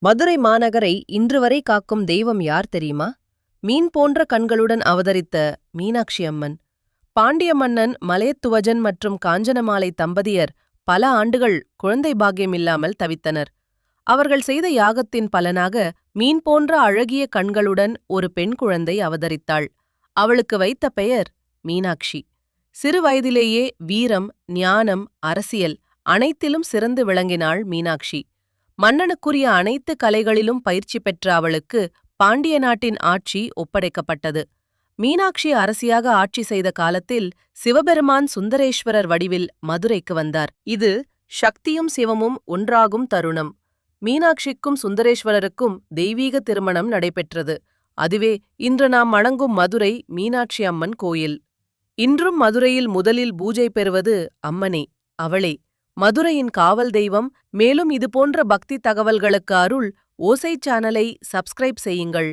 மதுரை மாநகரை இன்று வரை காக்கும் தெய்வம் யார் தெரியுமா? மீன் போன்ற கண்களுடன் அவதரித்த மீனாட்சி அம்மன். பாண்டிய மன்னன் மலையத்துவஜன் மற்றும் காஞ்சனமாலை தம்பதியர் பல ஆண்டுகள் குழந்தை பாக்கியம் இல்லாமல் தவித்தனர். அவர்கள் செய்த யாகத்தின் பலனாக மீன் போன்ற அழகிய கண்களுடன் ஒரு பெண் குழந்தை அவதரித்தாள். அவளுக்கு வைத்த பெயர் மீனாட்சி. சிறு வயதிலேயே வீரம், ஞானம், அரசியல் அனைத்திலும் சிறந்து விளங்கினாள் மீனாட்சி. மன்னனுக்குரிய அனைத்து கலைகளிலும் பயிற்சி பெற்ற அவளுக்கு பாண்டிய நாட்டின் ஆட்சி ஒப்படைக்கப்பட்டது. மீனாட்சி அரசியாக ஆட்சி செய்த காலத்தில் சிவபெருமான் சுந்தரேஸ்வரர் வடிவில் மதுரைக்கு வந்தார். இது சக்தியும் சிவமும் ஒன்றாகும் தருணம். மீனாட்சிக்கும் சுந்தரேஸ்வரருக்கும் தெய்வீக திருமணம் நடைபெற்றது. அதுவே இன்று நாம் வணங்கும் மதுரை மீனாட்சி அம்மன் கோயில். இன்றும் மதுரையில் முதலில் பூஜை பெறுவது அம்மனே, அவளே மதுரையின் காவல் தெய்வம். மேலும் இதுபோன்ற பக்தி தகவல்களுக்கு அருள் ஓசை சேனலை சப்ஸ்கிரைப் செய்யுங்கள்.